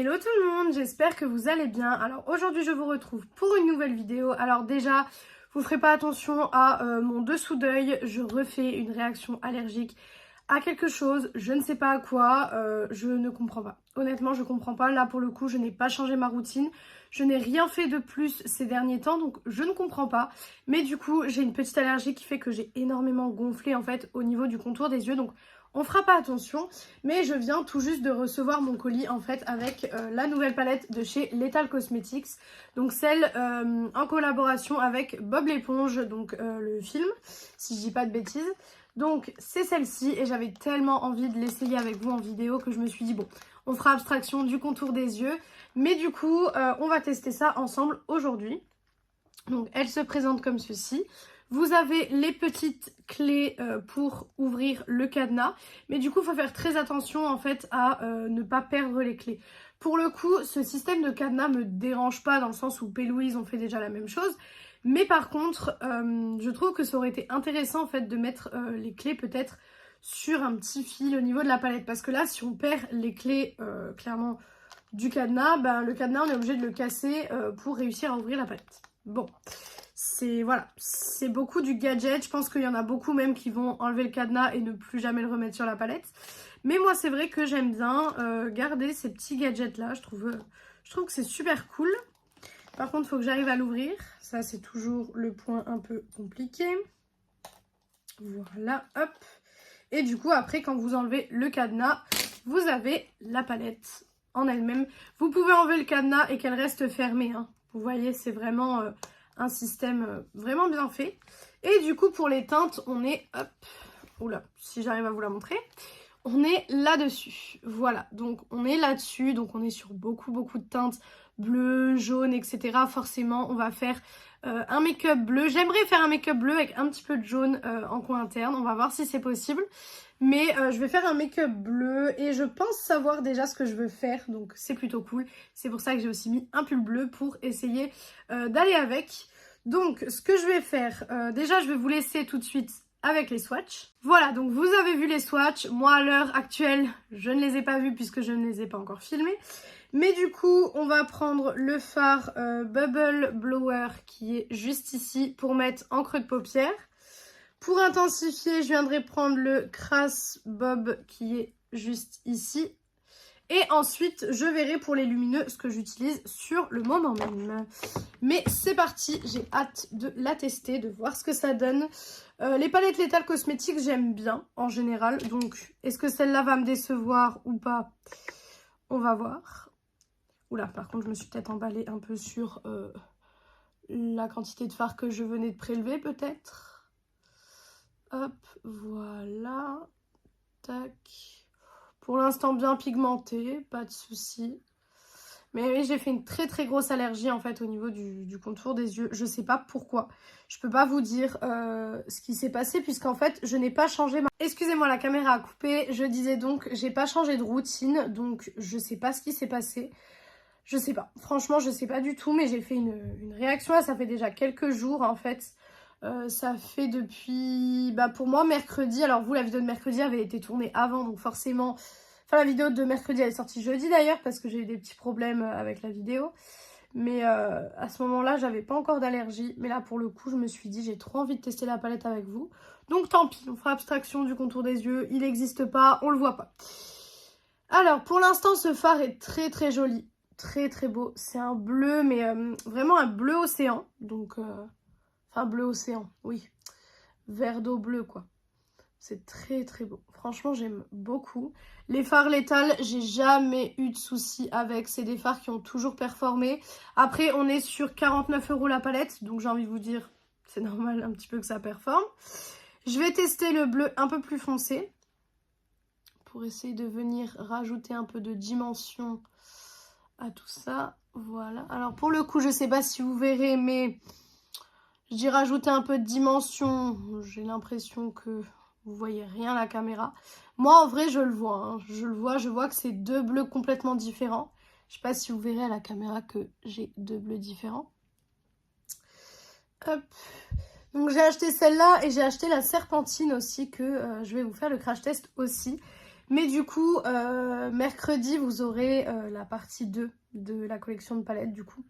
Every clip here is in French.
Hello tout le monde, j'espère que vous allez bien. Alors aujourd'hui je vous retrouve pour une nouvelle vidéo. Alors déjà, vous ferez pas attention à mon dessous d'œil, je refais une réaction allergique à quelque chose, je ne sais pas à quoi, je ne comprends pas. Honnêtement je comprends pas, là pour le coup je n'ai pas changé ma routine, je n'ai rien fait de plus ces derniers temps donc je ne comprends pas. Mais du coup j'ai une petite allergie qui fait que j'ai énormément gonflé en fait au niveau du contour des yeux, donc on fera pas attention. Mais je viens tout juste de recevoir mon colis en fait avec la nouvelle palette de chez Lethal Cosmetics, donc celle en collaboration avec Bob l'éponge, donc le film si je dis pas de bêtises. Donc c'est celle-ci et j'avais tellement envie de l'essayer avec vous en vidéo que je me suis dit bon, on fera abstraction du contour des yeux. Mais du coup on va tester ça ensemble aujourd'hui. Donc elle se présente comme ceci. Vous avez les petites clés pour ouvrir le cadenas. Mais du coup il faut faire très attention en fait à ne pas perdre les clés. Pour le coup ce système de cadenas me dérange pas dans le sens où P-Louise ont fait déjà la même chose. Mais par contre, je trouve que ça aurait été intéressant en fait de mettre les clés peut-être sur un petit fil au niveau de la palette. Parce que là, si on perd les clés clairement du cadenas, ben, le cadenas on est obligé de le casser pour réussir à ouvrir la palette. Bon, voilà, c'est beaucoup du gadget. Je pense qu'il y en a beaucoup même qui vont enlever le cadenas et ne plus jamais le remettre sur la palette. Mais moi c'est vrai que j'aime bien garder ces petits gadgets là. Je trouve que c'est super cool. Par contre, il faut que j'arrive à l'ouvrir. Ça, c'est toujours le point un peu compliqué. Voilà, hop. Et du coup, après, quand vous enlevez le cadenas, vous avez la palette en elle-même. Vous pouvez enlever le cadenas et qu'elle reste fermée, hein. Vous voyez, c'est vraiment un système vraiment bien fait. Et du coup, pour les teintes, on est... Hop. Oula, si j'arrive à vous la montrer. On est là-dessus. Voilà, donc on est là-dessus. Donc on est sur beaucoup de teintes. Bleu, jaune, etc. Forcément, on va faire un make-up bleu. J'aimerais faire un make-up bleu avec un petit peu de jaune en coin interne. On va voir si c'est possible. Mais je vais faire un make-up bleu et je pense savoir déjà ce que je veux faire. Donc c'est plutôt cool. C'est pour ça que j'ai aussi mis un pull bleu pour essayer d'aller avec. Donc ce que je vais faire, déjà je vais vous laisser tout de suite avec les swatchs. Voilà, donc vous avez vu les swatchs. Moi à l'heure actuelle, je ne les ai pas vus puisque je ne les ai pas encore filmés. Mais du coup, on va prendre le fard Bubble Blower qui est juste ici pour mettre en creux de paupière. Pour intensifier, je viendrai prendre le Crass Bob qui est juste ici. Et ensuite, je verrai pour les lumineux ce que j'utilise sur le moment même. Mais c'est parti, j'ai hâte de la tester, de voir ce que ça donne. Les palettes Lethal Cosmetics, j'aime bien en général. Donc, est-ce que celle-là va me décevoir ou pas? On va voir. Oula, par contre, je me suis peut-être emballée un peu sur la quantité de fard que je venais de prélever, peut-être. Hop, voilà. Tac. Pour l'instant, bien pigmenté, pas de souci. Mais oui, j'ai fait une très grosse allergie, en fait, au niveau du contour des yeux. Je sais pas pourquoi. Je peux pas vous dire ce qui s'est passé, puisqu'en fait, je n'ai pas changé ma... Excusez-moi, la caméra a coupé. Je disais donc, j'ai pas changé de routine, donc je sais pas ce qui s'est passé. Je sais pas, franchement je sais pas du tout, mais j'ai fait une réaction, ça fait déjà quelques jours en fait. Ça fait depuis, pour moi mercredi, alors vous la vidéo de mercredi avait été tournée avant, donc forcément, enfin la vidéo de mercredi elle est sortie jeudi d'ailleurs, parce que j'ai eu des petits problèmes avec la vidéo. Mais à ce moment-là, j'avais pas encore d'allergie, mais là pour le coup je me suis dit j'ai trop envie de tester la palette avec vous. Donc tant pis, on fera abstraction du contour des yeux, il n'existe pas, on le voit pas. Alors pour l'instant ce fard est très joli. Très beau, c'est un bleu mais vraiment un bleu océan, donc enfin bleu océan, oui, vert d'eau bleu quoi. C'est très beau, franchement j'aime beaucoup. Les fards Lethal, j'ai jamais eu de soucis avec, c'est des fards qui ont toujours performé. Après on est sur 49 € la palette, donc j'ai envie de vous dire c'est normal un petit peu que ça performe. Je vais tester le bleu un peu plus foncé pour essayer de venir rajouter un peu de dimension à tout ça. Voilà, alors pour le coup je sais pas si vous verrez, mais j'ai rajouté un peu de dimension. J'ai l'impression que vous voyez rien à la caméra. Moi en vrai je le vois, hein. Je vois que c'est deux bleus complètement différents. Je sais pas si vous verrez à la caméra que j'ai deux bleus différents. Hop. Donc j'ai acheté celle-là et j'ai acheté la serpentine aussi, que je vais vous faire le crash test aussi. Mais du coup, mercredi, vous aurez la partie 2 de la collection de palettes du coup.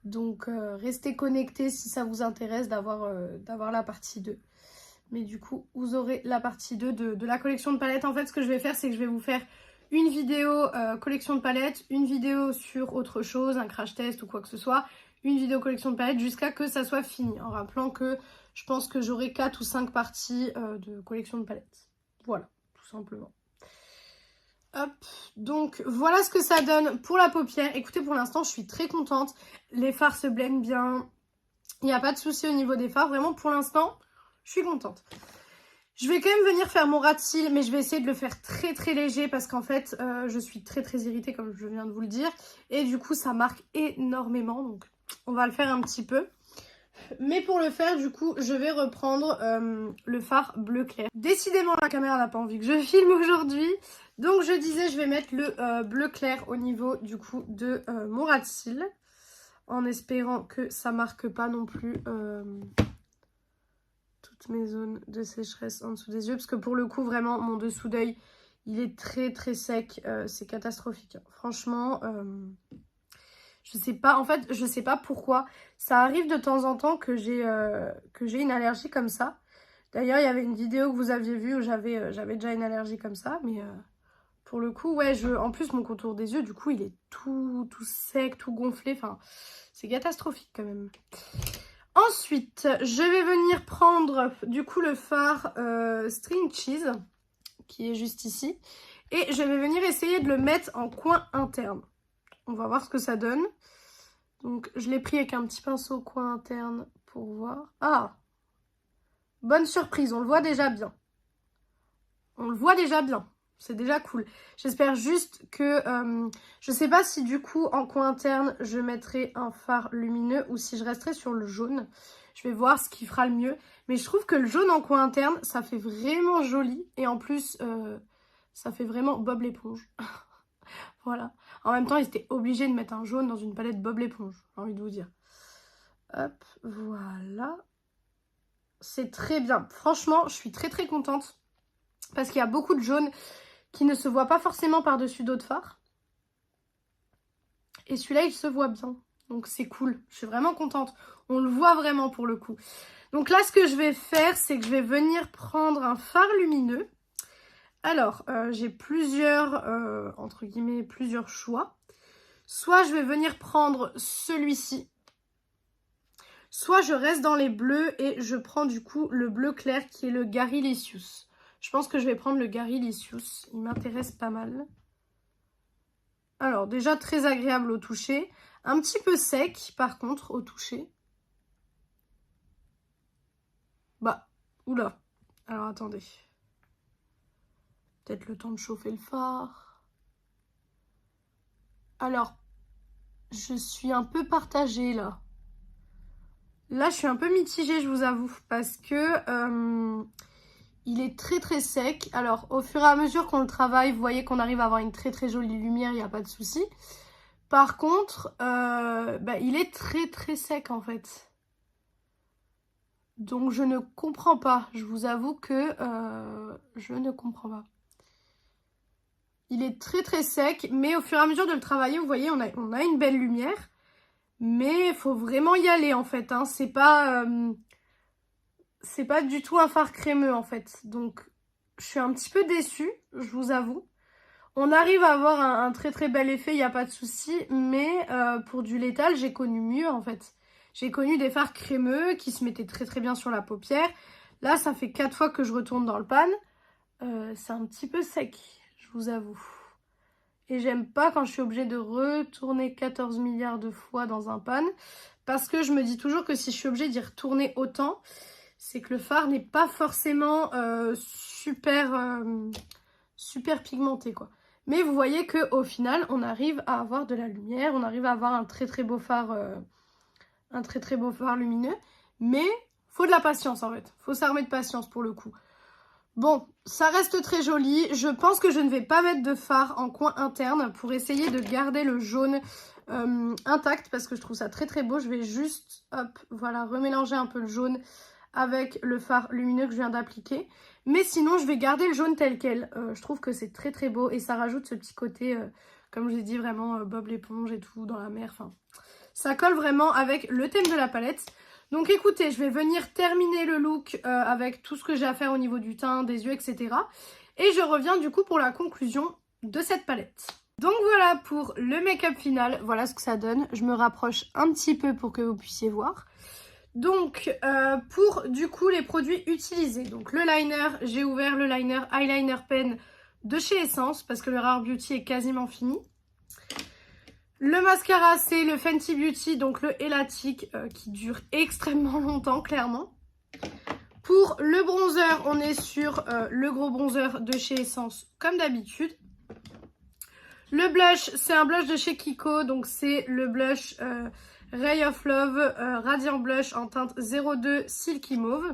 Donc, restez connectés si ça vous intéresse d'avoir la partie 2. Mais du coup, vous aurez la partie 2 de la collection de palettes. En fait, ce que je vais faire, c'est que je vais vous faire une vidéo collection de palettes, une vidéo sur autre chose, un crash test ou quoi que ce soit, une vidéo collection de palettes jusqu'à que ça soit fini. En rappelant que je pense que j'aurai 4 ou 5 parties de collection de palettes. Voilà, tout simplement. Hop, donc voilà ce que ça donne pour la paupière. Écoutez, pour l'instant, je suis très contente. Les fards se blendent bien. Il n'y a pas de souci au niveau des fards. Vraiment, pour l'instant, je suis contente. Je vais quand même venir faire mon ras de cils, mais je vais essayer de le faire très très léger parce qu'en fait, je suis très très irritée comme je viens de vous le dire. Et du coup, ça marque énormément. Donc, on va le faire un petit peu. Mais pour le faire, du coup, je vais reprendre le fard bleu clair. Décidément, la caméra n'a pas envie que je filme aujourd'hui. Donc, je disais, je vais mettre le bleu clair au niveau, du coup, de mon ras de cils. En espérant que ça marque pas non plus toutes mes zones de sécheresse en dessous des yeux. Parce que pour le coup, vraiment, mon dessous d'œil, il est très très sec. C'est catastrophique. Franchement... je sais pas, en fait, je sais pas pourquoi. Ça arrive de temps en temps que j'ai une allergie comme ça. D'ailleurs, il y avait une vidéo que vous aviez vue où j'avais déjà une allergie comme ça. Mais pour le coup, ouais, en plus, mon contour des yeux, du coup, il est tout sec, tout gonflé. Enfin, c'est catastrophique quand même. Ensuite, je vais venir prendre, du coup, le fard String Cheese, qui est juste ici. Et je vais venir essayer de le mettre en coin interne. On va voir ce que ça donne. Donc, je l'ai pris avec un petit pinceau au coin interne pour voir. Ah! Bonne surprise, on le voit déjà bien. On le voit déjà bien. C'est déjà cool. J'espère juste que... je sais pas si du coup, en coin interne, je mettrai un fard lumineux ou si je resterai sur le jaune. Je vais voir ce qui fera le mieux. Mais je trouve que le jaune en coin interne, ça fait vraiment joli. Et en plus, ça fait vraiment Bob l'éponge. Voilà. En même temps, ils étaient obligés de mettre un jaune dans une palette Bob l'éponge. J'ai envie de vous dire. Hop, voilà. C'est très bien. Franchement, je suis très très contente. Parce qu'il y a beaucoup de jaune qui ne se voit pas forcément par-dessus d'autres fards. Et celui-là, il se voit bien. Donc c'est cool. Je suis vraiment contente. On le voit vraiment pour le coup. Donc là, ce que je vais faire, c'est que je vais venir prendre un fard lumineux. Alors, j'ai plusieurs, entre guillemets, plusieurs choix. Soit je vais venir prendre celui-ci. Soit je reste dans les bleus et je prends du coup le bleu clair qui est le Gary Licious. Je pense que je vais prendre le Gary Licious. Il m'intéresse pas mal. Alors, déjà très agréable au toucher. Un petit peu sec, par contre, au toucher. Bah, oula. Alors, attendez. Peut-être le temps de chauffer le fard. Alors, je suis un peu partagée, là. Là, je suis un peu mitigée, je vous avoue. Parce que... il est très très sec. Alors au fur et à mesure qu'on le travaille, vous voyez qu'on arrive à avoir une très très jolie lumière, il n'y a pas de souci. Par contre, il est très très sec en fait. Donc je ne comprends pas. Je vous avoue que je ne comprends pas. Il est très très sec, mais au fur et à mesure de le travailler, vous voyez, on a une belle lumière. Mais il faut vraiment y aller en fait. Hein. C'est pas du tout un fard crémeux en fait. Donc je suis un petit peu déçue, je vous avoue. On arrive à avoir un très très bel effet, il n'y a pas de souci. Mais pour du laital, j'ai connu mieux en fait. J'ai connu des fards crémeux qui se mettaient très très bien sur la paupière. Là, ça fait 4 fois que je retourne dans le pan. C'est un petit peu sec, je vous avoue. Et j'aime pas quand je suis obligée de retourner 14 milliards de fois dans un pan. Parce que je me dis toujours que si je suis obligée d'y retourner autant, c'est que le fard n'est pas forcément super pigmenté, quoi. Mais vous voyez qu'au final, on arrive à avoir de la lumière, on arrive à avoir un très très beau fard, lumineux. Mais faut de la patience en fait, faut s'armer de patience pour le coup. Bon, ça reste très joli. Je pense que je ne vais pas mettre de fard en coin interne pour essayer de garder le jaune intact parce que je trouve ça très très beau. Je vais juste, hop, voilà, remélanger un peu le jaune avec le fard lumineux que je viens d'appliquer. Mais sinon, je vais garder le jaune tel quel. Je trouve que c'est très très beau et ça rajoute ce petit côté, comme je l'ai dit, vraiment Bob l'éponge et tout, dans la mer. Enfin, ça colle vraiment avec le thème de la palette. Donc écoutez, je vais venir terminer le look avec tout ce que j'ai à faire au niveau du teint, des yeux, etc. Et je reviens du coup pour la conclusion de cette palette. Donc voilà pour le make-up final, voilà ce que ça donne. Je me rapproche un petit peu pour que vous puissiez voir. Donc pour du coup les produits utilisés, donc le liner, j'ai ouvert le liner eyeliner pen de chez Essence parce que le Rare Beauty est quasiment fini. Le mascara, c'est le Fenty Beauty, donc le élastique qui dure extrêmement longtemps, clairement. Pour le bronzer, on est sur le gros bronzer de chez Essence, comme d'habitude. Le blush, c'est un blush de chez Kiko, donc c'est le blush Ray of Love Radiant Blush en teinte 02 Silky Mauve.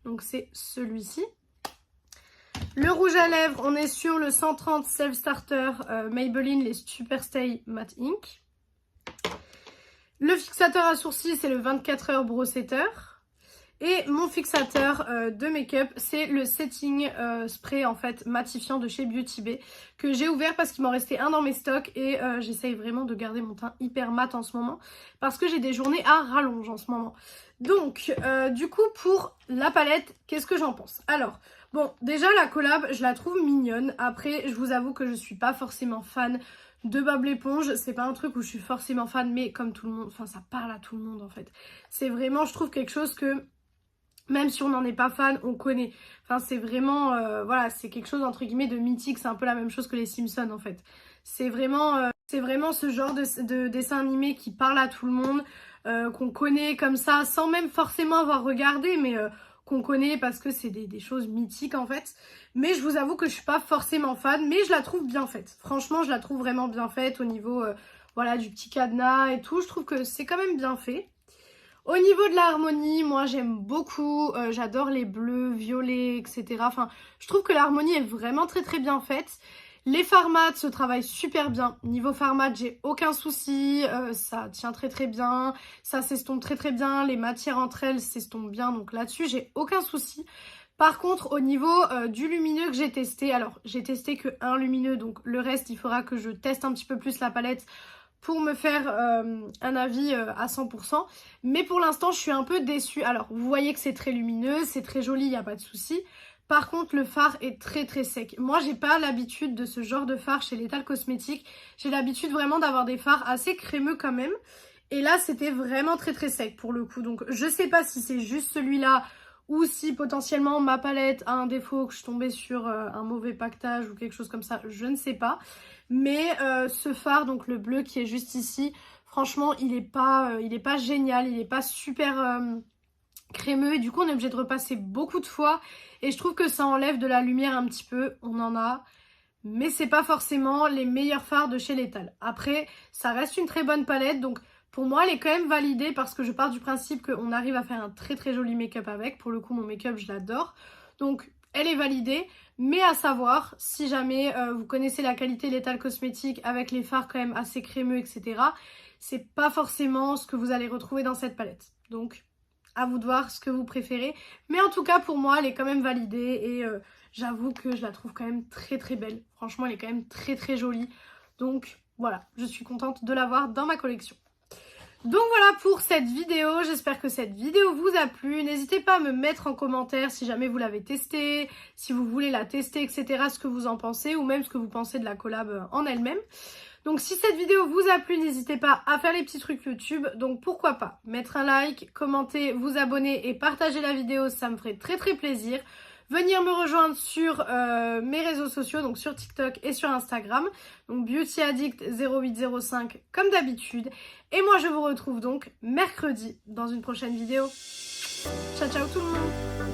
Donc c'est celui-ci. Le rouge à lèvres, on est sur le 130 Self Starter Maybelline les Superstay Matte Ink. Le fixateur à sourcils, c'est le 24 heures Brow Setter. Et mon fixateur de make-up, c'est le setting spray en fait matifiant de chez Beauty Bay que j'ai ouvert parce qu'il m'en restait un dans mes stocks et j'essaye vraiment de garder mon teint hyper mat en ce moment parce que j'ai des journées à rallonge en ce moment. Donc du coup pour la palette, qu'est-ce que j'en pense? Alors bon, déjà la collab, je la trouve mignonne. Après, je vous avoue que je suis pas forcément fan de Bob l'éponge. C'est pas un truc où je suis forcément fan, mais comme tout le monde, enfin ça parle à tout le monde en fait. C'est vraiment, je trouve quelque chose que même si on n'en est pas fan, on connaît. Enfin, c'est vraiment, voilà, c'est quelque chose entre guillemets de mythique. C'est un peu la même chose que les Simpsons en fait. C'est vraiment ce genre de dessin animé qui parle à tout le monde, qu'on connaît comme ça, sans même forcément avoir regardé, mais qu'on connaît parce que c'est des choses mythiques en fait. Mais je vous avoue que je suis pas forcément fan, mais je la trouve bien faite. Franchement, je la trouve vraiment bien faite au niveau, voilà, du petit cadenas et tout. Je trouve que c'est quand même bien fait. Au niveau de la harmonie, moi j'aime beaucoup, j'adore les bleus, violets, etc. Enfin, je trouve que l'harmonie est vraiment très très bien faite. Les fards mat se travaillent super bien. Niveau fards mat, j'ai aucun souci, ça tient très très bien, ça s'estompe très très bien, les matières entre elles s'estompent bien, donc là-dessus j'ai aucun souci. Par contre, au niveau du lumineux que j'ai testé, alors j'ai testé que un lumineux, donc le reste il faudra que je teste un petit peu plus la palette pour me faire un avis à 100%. Mais pour l'instant, je suis un peu déçue. Alors, vous voyez que c'est très lumineux, c'est très joli, il n'y a pas de souci. Par contre, le fard est très très sec. Moi, j'ai pas l'habitude de ce genre de fard chez Lethal Cosmetics. J'ai l'habitude vraiment d'avoir des fards assez crémeux quand même. Et là, c'était vraiment très très sec pour le coup. Donc, je sais pas si c'est juste celui-là ou si potentiellement ma palette a un défaut, que je suis tombée sur un mauvais pactage ou quelque chose comme ça, je ne sais pas. Mais ce fard, donc le bleu qui est juste ici, franchement il est pas génial, il est pas super crémeux et du coup on est obligé de repasser beaucoup de fois et je trouve que ça enlève de la lumière un petit peu, on en a. Mais c'est pas forcément les meilleurs fards de chez Lethal. Après, ça reste une très bonne palette, donc pour moi, elle est quand même validée parce que je pars du principe qu'on arrive à faire un très très joli make-up avec. Pour le coup, mon make-up, je l'adore. Donc, elle est validée. Mais à savoir, si jamais vous connaissez la qualité Lethal Cosmetics avec les fards quand même assez crémeux, etc., c'est pas forcément ce que vous allez retrouver dans cette palette. Donc, à vous de voir ce que vous préférez. Mais en tout cas, pour moi, elle est quand même validée et j'avoue que je la trouve quand même très très belle. Franchement, elle est quand même très très jolie. Donc, voilà, je suis contente de l'avoir dans ma collection. Donc voilà pour cette vidéo, j'espère que cette vidéo vous a plu. N'hésitez pas à me mettre en commentaire si jamais vous l'avez testée, si vous voulez la tester, etc. ce que vous en pensez ou même ce que vous pensez de la collab en elle-même. Donc si cette vidéo vous a plu, n'hésitez pas à faire les petits trucs YouTube. Donc pourquoi pas mettre un like, commenter, vous abonner et partager la vidéo, ça me ferait très très plaisir. Venir me rejoindre sur mes réseaux sociaux, donc sur TikTok et sur Instagram. Donc Beauty Addict 0805 comme d'habitude. Et moi je vous retrouve donc mercredi dans une prochaine vidéo. Ciao ciao tout le monde!